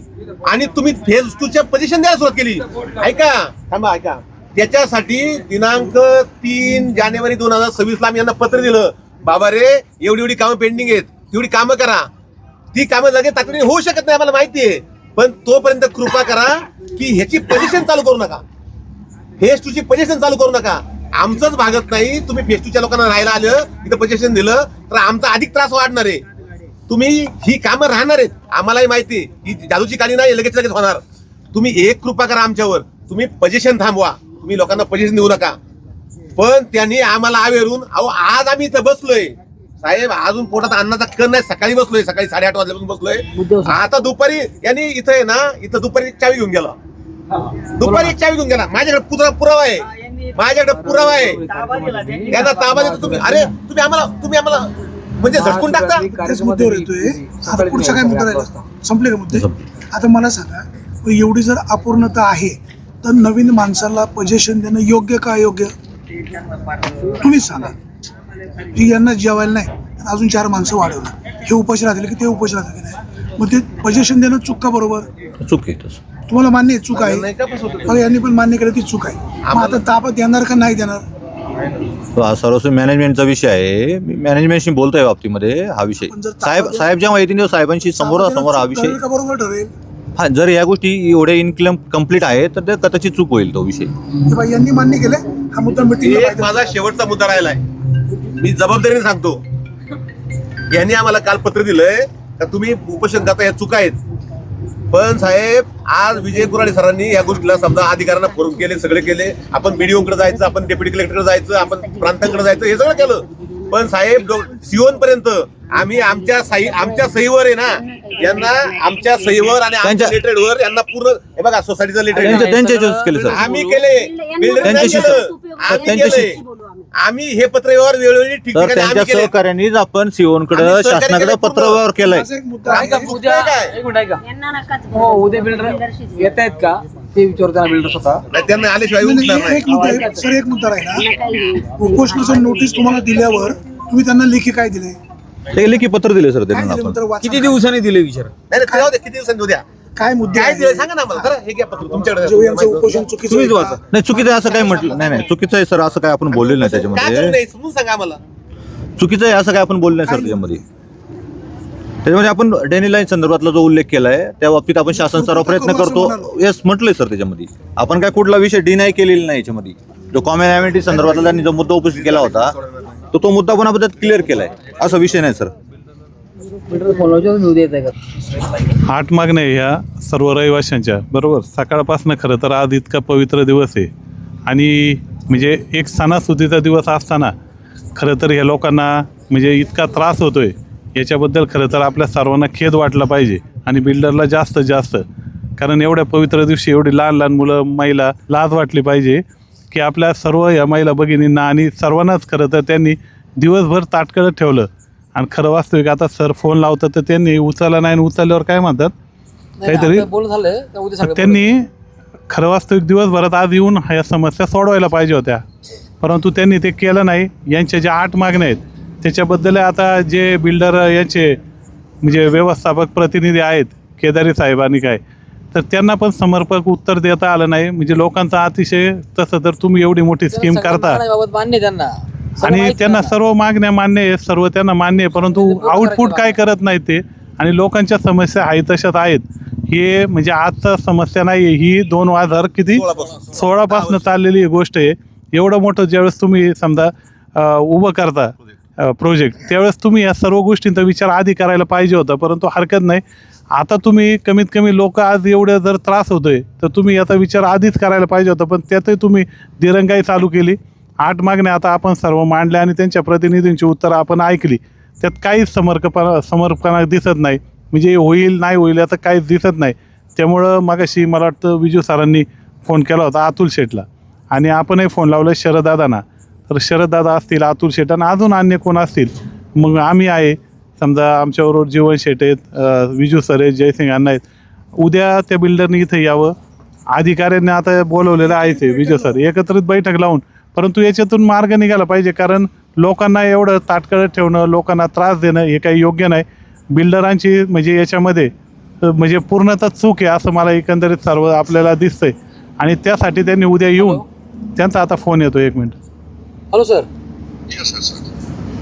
आणि तुम्ही फेज 2च्या पोझिशन द्यायला सुरुवात केली. ऐका, थांबा ऐका. त्याच्यासाठी दिनांक 3 जानेवारी 2026 ला आम्ही यांना पत्र दिलं, बाबा रे एवढी कामं पेंडिंग आहेत, तेवढी कामं करा. ती कामं लगेच तातडीने होऊ शकत नाही आम्हाला माहितीये, पण तोपर्यंत कृपा करा की ह्याची पोझिशन चालू करू नका, फेज 2ची पोझिशन चालू करू नका. आमचंच भागत नाही. तुम्ही फेज 2च्या लोकांना राहायला आलं, इथं पोझिशन दिलं तर आमचा अधिक त्रास वाढणार आहे. तुम्ही ही कामं राहणार आहेत, आम्हालाही माहिती. ही जादूची काळी नाही, लगेच होणार. तुम्ही एक कृपा करा आमच्यावर, तुम्ही पोझिशन थांबवा. तुम्ही लोकांना पोझिशन देऊ नका. पण त्यांनी आम्हाला आवेरून, अहो आज आम्ही इथं बसलोय साहेब, अजून पोटात अन्नाचा कण नाही. सकाळी 8:30 वाजल्यापासून बसलोय. आता दुपारी यांनी इथं आहे ना, इथं दुपारी एक चावी घेऊन गेला. माझ्याकडे पुरावा आहे. माझ्याकडे पुरावा आहे. यांना ताबा देतो तुम्ही. अरे तुम्ही आम्हाला म्हणजे झटकून टाकता. त्याच मुद्द्यावर येतोय. आता पुढचा काय मुद्दा राहिला? संपले का मुद्दे? आता मला सांगा, एवढी जर अपूर्णता आहे तर नवीन माणसाला पोझिशन देणं योग्य का अयोग्य? तुम्ही सांगा. की यांना जेवायला नाही आणि अजून 4 माणसं वाढवलं, हे उपाशी राहतील की ते उपाशी राहतील की नाही? मग ते पोझिशन देणं चूक का बरोबर? चूक आहे तसं. तुम्हाला मान्य आहे चूक आहे? मग यांनी पण मान्य केलं ती चूक आहे. मग आता ताबा देणार का नाही देणार? हा सर्वस्वी मॅनेजमेंटचा विषय आहे. मी मॅनेजमेंटशी बोलतोय बाबतीमध्ये हा विषय. पण जर साहेब जेव्हा येतील तेव्हा साहेबांशी समोरासमोर हा विषय. ठरेल का बरोबर ठरेल? हा जर या गोष्टी एवढ्या कम्प्लीट आहे तर ते कदाचित चूक होईल तो विषय. तेव्हा यांनी मान्य केलं हा मुद्दा मिटिंग एक माझा शेवटचा मुद्दा राहिलाय. मी जबाबदारीने सांगतो. यांनी आम्हाला काल पत्र दिलंय का तुम्ही उपोषण करता, या चुका आहेत. पण साहेब आज विजय कुराडे सरांनी या गोष्टीला समजा अधिकाऱ्यांना फोन केले, सगळे केले. आपण बीडीओकडे जायचं, आपण डेप्युटी कलेक्टरकडे जायचं, आपण प्रांतांकडे जायचं, हे सगळं केलं. पण साहेब सीओन पर्यंत आम्ही आमच्या सहीवर आहे ना, यांना आमच्या सहीवर आणि आमच्या लेटरवर यांना पूर्ण हे बघा सोसायटीचं लेटर त्यांच्याशीच केलं सर. आम्ही केले. आम्ही हे पत्र व्यवहार वेळोवेळी तर ठिकठिकाणी त्यांच्या आम्ही केले. सहकार्यानेच आपण सीओनकडे आम्ही सहकार्य शासनाकडे केलं पत्र पूर्ण. व्यवहार केलाय. माझा एक मुद्दा आहे. एक मिनिट ऐका. यांना नकाच हो, उद्या बिल्डर येत आहेत का ते विचारताना बिल्डर स्वतः. नाही, त्यांना आल्याशिवाय नाही, उठणार नाही, नाही. एक मुद्दा आहे. सर एक मुद्दा राहिला. काही उपोषणाचं नोटीस तुम्हाला दिल्यावर तुम्ही त्यांना लेखी काय दिले? ते लेखी पत्र दिले सर काय त्यांना दिले आपण. उत्तर वाचा. किती दिवसांनी दिले विचार? नाही नाही, जाऊ दे, किती दिवसांनी उद्या काय मुद्दे काय आहेत? दिलं सांगा ना आम्हाला. खरं हे घ्या पत्र तुमच्याकडे. जेव्हा यांचं उपोषण चुकीचं तुम्हीच आहे वाचा. का? नाही चुकीचं आहे असं काय म्हटलं नाही. चुकीचं आहे सर असं काय आपण बोललेलं नाही काय करू त्याच्यामध्ये. नाही समजून सांगा आम्हाला. चुकीचं आहे असं काय आपण बोललं नाही सर त्याच्यामध्ये. आपण डेनी लाईन संदर्भातला जो उल्लेख केलाय त्या बाबतीत आपण शासन सर्व प्रयत्न करतो. येस म्हटलंय सर त्याच्यामध्ये. आपण काय कुठला विषय डिनाय केलेला नाही याच्यामध्ये. जो कॉमन ॲम्युनिटी संदर्भातला त्यांनी जो मुद्दा उपस्थित केला होता तो मुद्दा पण आपण क्लिअर केलाय. असा विषय नाही सर. 8 मागण्या ह्या सर्व रहिवाशांच्या बरोबर. सकाळपासून खरं तर आज इतका पवित्र दिवस आहे आणि म्हणजे एक सणासुदीचा दिवस असताना खरं तर ह्या लोकांना म्हणजे इतका त्रास होतोय याच्याबद्दल खरं तर आपल्या सर्वांना खेद वाटला पाहिजे आणि बिल्डरला जास्त कारण एवढ्या पवित्र दिवशी एवढी लहान मुलं महिला लाज वाटली पाहिजे की आपल्या सर्व या महिला भगिनींना आणि सर्वांनाच खरं तर त्यांनी दिवसभर ताटकळत ठेवलं. आणि खरं वास्तविक आता सर फोन लावतात तर त्यांनी उचलला नाही. उचलल्यावर काय म्हणतात काहीतरी बोल झालंय का उद्या सगळं त्यांनी खरं वास्तविक दिवसभरात आज येऊन ह्या समस्या सोडवायला पाहिजे होत्या, परंतु त्यांनी ते केलं नाही. यांच्या ज्या 8 मागण्या आहेत त्याच्याबद्दल आता जे बिल्डर याचे म्हणजे व्यवस्थापक प्रतिनिधी आहेत केदारी साहेब आणि काय तर त्यांना पण समर्पक उत्तर देता आलं नाही. म्हणजे लोकांचा अतिशय तसं तर तुम्ही एवढी मोठी स्कीम करता बाबत मान्य त्यांना आणि त्यांना सर्व मागण्या मान्य आहे, सर्व त्यांना मान्य आहे, परंतु आउटपुट काय करत नाही ते. आणि लोकांच्या समस्या आहेत तशाच आहेत. हे म्हणजे आजचा समस्या नाही, ही 2016 पासून चाललेली गोष्ट आहे. एवढं मोठं ज्यावेळेस तुम्ही समजा उभं करता प्रोजेक्ट त्यावेळेस तुम्ही या सर्व गोष्टींचा विचार आधी करायला पाहिजे होता, परंतु हरकत नाही. आता तुम्ही कमीत कमी लोक आज एवढं जर त्रास होतोय तर तुम्ही याचा विचार आधीच करायला पाहिजे होता, पण त्यातही तुम्ही दिरंगाई चालू केली. 8 मागण्या आता आपण सर्व मांडल्या आणि त्यांच्या प्रतिनिधींची उत्तरं आपण ऐकली. त्यात काहीच समर्पणा दिसत नाही. म्हणजे होईल नाही होईल याचं काहीच दिसत नाही. त्यामुळं मगाशी मला वाटतं विजू सरांनी फोन केला होता अतुल शेठला आणि आपणही फोन लावला शरददादांना. तर शरददादा असतील, अतुल शेठ आणि अजून अन्य कोण असतील, मग आम्ही आहे समजा आमच्याबरोबर जीवन शेठ आहेत, विजू सर आहेत, जयसिंग अण्णा आहेत. उद्या त्या बिल्डरने इथं यावं. अधिकाऱ्यांनी आता बोलवलेलं आहेच आहे विजय सर, एकत्रित बैठक लावून. परंतु याच्यातून मार्ग निघाला पाहिजे, कारण लोकांना एवढं ताटकळत ठेवणं, लोकांना त्रास देणं हे काही योग्य नाही. बिल्डरांची म्हणजे याच्यामध्ये म्हणजे पूर्णतः चूक आहे असं मला एकंदरीत सर्व आपल्याला दिसतंय. आणि त्यासाठी त्यांनी उद्या येऊन त्यांचा आता फोन येतो. 1 मिनिट. Hello sir.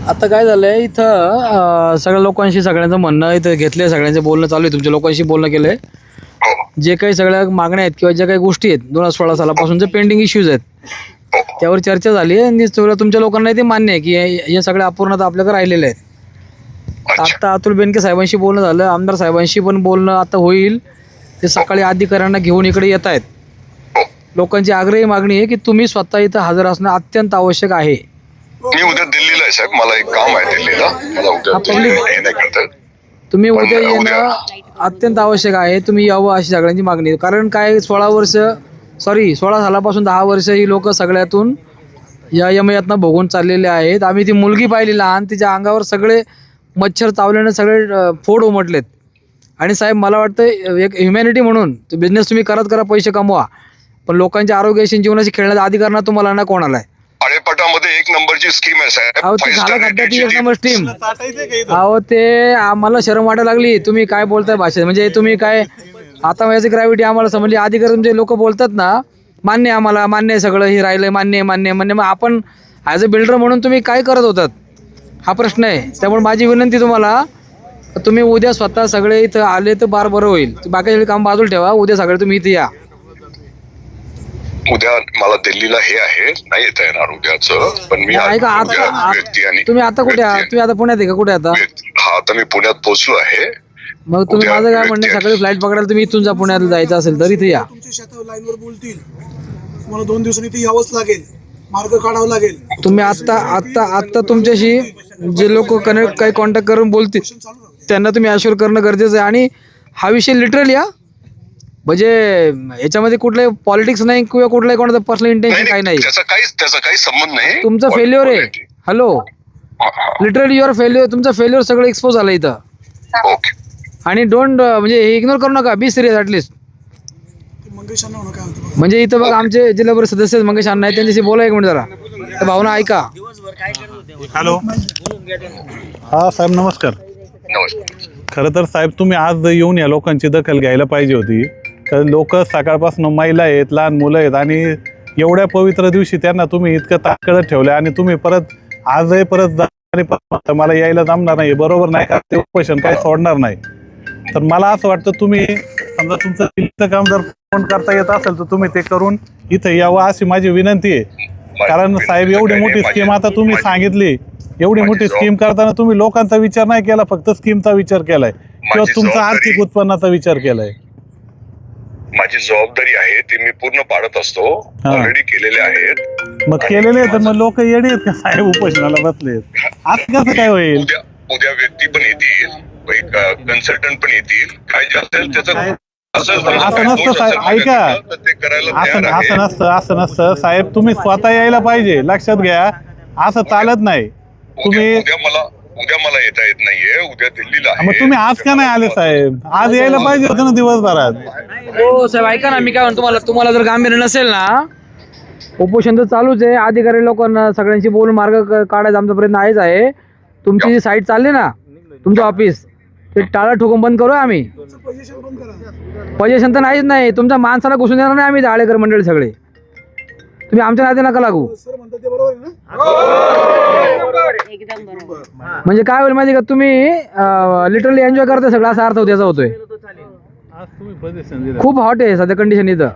आता काय झालंय इथं सगळ्या लोकांशी सगळ्यांचं म्हणणं इथं घेतलंय, सगळ्यांचं बोलणं चालू आहे, तुमच्या लोकांशी बोलणं केलंय. जे काही सगळ्या मागण्या आहेत किंवा ज्या काही गोष्टी आहेत 2016 सालापासून जे पेंडिंग इश्यूज आहेत त्यावर चर्चा झाली आहे आणि सगळं तुमच्या लोकांना ते मान्य आहे की हे सगळ्या अपूर्णता आपल्याकडे राहिलेल्या आहेत. आता अतुल बेनके साहेबांशी बोलणं झालं, आमदार साहेबांशी पण बोलणं आता होईल. ते सकाळी अधिकाऱ्यांना घेऊन इकडे येत आहेत. लोकांची आग्रही मागणी आहे की तुम्ही स्वतः इथं हजर असणं अत्यंत आवश्यक आहे. मी उद्या दिल्लीला आहे साहेब, मला एक काम आहे दिल्लीला, मला उद्या येण्याकरता. तुम्ही उद्या येणं अत्यंत आवश्यक आहे. तुम्ही यावं अशी सगळ्यांची मागणी आहे. कारण काय 16 वर्ष 16 सालापासून 10 वर्ष ही लोक सगळ्यातून या यमयातना भोगून चाललेले आहेत. आम्ही ती मुलगी पाहिली लहान, तिच्या अंगावर सगळे मच्छर चावल्याने सगळे फोड उमटलेत. आणि साहेब मला वाटतं एक ह्युमॅनिटी म्हणून बिझनेस तुम्ही करा, पैसे कमवा, पण लोकांच्या आरोग्याशी जीवनाशी खेळण्याचा अधिकार ना तुम्हाला ना कोणाला आहे. आळेपाटामध्ये 1 नंबरची स्कीम आहे साहेब. अहो, ती 5 झालं star खड्ड्यात ती rated 1 ची. Number team. अहो ते आम्हाला शरम वाटायला लागली. तुम्ही काय बोलताय भाषेत, म्हणजे तुम्ही काय आता याची ग्रॅव्हिटी आम्हाला समजली. अधिकारी तुमचे लोक बोलतात ना, मान्य आहे आम्हाला, मान्य आहे सगळं, हे राहिलंय, मान्य आहे. मग आपण ॲज अ बिल्डर म्हणून तुम्ही काय करत होतात हा प्रश्न आहे. त्यामुळे माझी विनंती तुम्हाला, तुम्ही उद्या स्वतः सगळे इथं आले तर बरं होईल. बाकीचे काम बाजूला ठेवा, उद्या सगळे तुम्ही इथे या. उद्या मला दिल्लीला हे आहे, नाही येता येणार उद्याचं, पण मी ऐका उद्या आता व्यक्ती आणि तुम्ही आता कुठे आहात? तुम्ही आता पुण्यात आहे का, कुठे आता? हा, आता मी पुण्यात पोहोचलो आहे. मग तुम्ही उद्या माझं काय व्यक्ती म्हणणं, आहे. सगळे फ्लाईट पकडायला तुम्ही इथून जा, पुण्याला जायचं असेल तर इथे या. तुमच्या शेतावर लाईनवर बोलतील, तुम्हाला 2 दिवसांनी ते यावंच लागेल, मार्ग काढावा लागेल. तुम्ही आत्ता तुमच्याशी जे लोक काही कॉन्टॅक्ट करून बोलतील त्यांना तुम्ही अश्योर करणं गरजेचं आहे. आणि हा विषय लिटरली म्हणजे याच्यामध्ये कुठलंही पॉलिटिक्स नाही किंवा कुठलंही कोणाचं पर्सनल इंटेन्शन काही नाही. त्याचा काही संबंध नाही. तुमचं फेल्युअर आहे. हॅलो, लिटरली युअर फेल्युअर, तुमचं फेल्युअर सगळं एक्सपोज झालं इथं. ओके. आणि डोंट म्हणजे इग्नोर करू नका, बी सिरियस ॲटलिस्ट. मंगेश अण्णा काय होतं म्हणजे इथं बघा आमचे जिल्हा परिषद सदस्य मंगेश अण्णा आहेत, त्यांच्याशी बोला 1 मिनिट जरा. तर भावना ऐका. हॅलो, हा साहेब नमस्कार. नमस्कार. खरं तर साहेब तुम्ही आज येऊन या लोकांची दखल घ्यायला पाहिजे होती. कारण लोक सकाळपासून महिला आहेत, लहान मुलं आहेत, आणि एवढ्या पवित्र दिवशी त्यांना तुम्ही इतकं ताकदत ठेवलं, आणि तुम्ही आजही परत मला यायला जमणार नाही, बरोबर नाही का? ते उपोषण काही सोडणार नाही. तर मला असं वाटतं तुम्ही समजा तुमचं दिल्लीचं काम जर फोन करता येत असेल तर तुम्ही ते करून इथं यावं अशी माझी विनंती आहे. कारण साहेब एवढी मोठी स्कीम आता तुम्ही सांगितली, एवढी मोठी स्कीम करताना तुम्ही लोकांचा विचार नाही केला, फक्त स्कीमचा विचार केलाय किंवा तुमचा आर्थिक उत्पन्नाचा विचार केलाय. माझी जबाबदारी आहे ती मी पूर्ण पाडत असतो, ऑलरेडी केलेले आहेत. मग केलेले आहेत, मग लोक येडे आहेत का साहेब उपोषणाला बसले? आज कसं काय होईल? उद्या व्यक्ती पण येतील, कन्सल्टंट पण येतील, काय जे असेल त्याचं असं नसतं साहेब, ऐका, असं नसतं साहेब. तुम्ही स्वतः यायला पाहिजे, लक्षात घ्या. असं चालत नाही. तुम्ही उद्या मला येता येत नाहीये, उद्या दिल्लीला आहे. मग तुम्ही आज का नाही आले साहेब? आज यायला पाहिजे होतं ना दिवसभरात. हो साहेब ऐका ना, मी काय म्हणतो, तुम्हाला जर गांभीर्य नसेल ना, उपोषण तर चालूच आहे. अधिकारी लोकांना सगळ्यांशी बोलून मार्ग काढायचा आमचा प्रयत्न आहे. तुमची जी साईट चालली ना, तुमचं ऑफिस, ते टाळा ठोकून बंद करू आम्ही. पोझिशन तर नाहीच नाही, तुमच्या माणसाला घुसून देणार नाही आम्ही, आळेकर मंडळी सगळे. तुम्ही आमच्या नाते नका लागू. एकदम बरोबर. म्हणजे काय होईल माहिती का, तुम्ही लिटरली एन्जॉय करता सगळं, असा अर्थ त्याचा होतोय. खूप हॉट आहे सध्या कंडिशन इथं.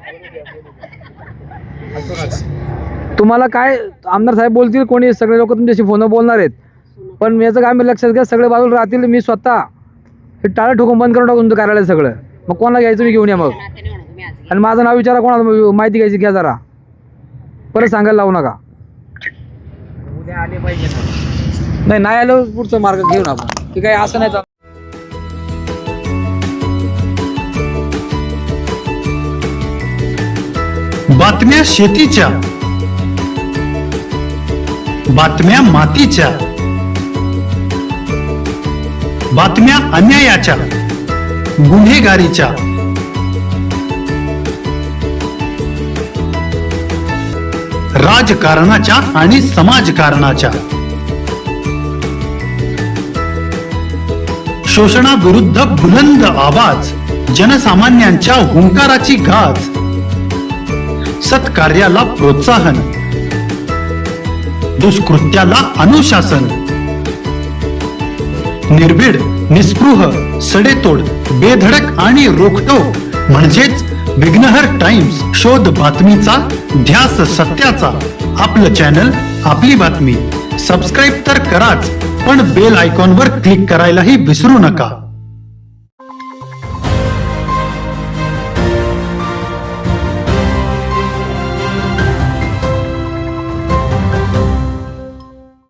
तुम्हाला काय आमदार साहेब बोलतील, कोणी सगळे लोक तुमच्याशी फोनवर बोलणार आहेत, पण याचं काय लक्षात घ्या, सगळे बाजूला राहतील. मी स्वतः हे टाळं ठोकून बंद करून टाकू तुमचं कार्यालय सगळं. मग कोणाला घ्यायचं तुम्ही घेऊन या मग. आणि माझं नाव विचारा, कोणाला माहिती घ्यायची घ्या जरा, परत सांगायला लावू नका. नाही आलं पुढचा मार्ग घेऊन आपण, की काही असं नाही. बातम्या शेतीच्या, बातम्या मातीच्या, बातम्या अन्यायाच्या, गुन्हेगारीच्या, राजकारणाच्या आणि समाजकारणाच्या, शोषणाविरुद्ध बुलंद आवाज, जनसामान्यांच्या हुंकाराची गाज, सत्कार्याला प्रोत्साहन, दुष्कृत्याला अनुशासन, निर्भीड, निस्पृह, सडेतोड, बेधडक आणि रोखटोक म्हणजेच विघ्नहर टाइम्स. शोध बातमीचा, ध्यास सत्याचा. आपलं चॅनल, आपली बातमी. सबस्क्राईब तर कराच, पण बेल आयकॉनवर क्लिक करायलाही विसरू नका.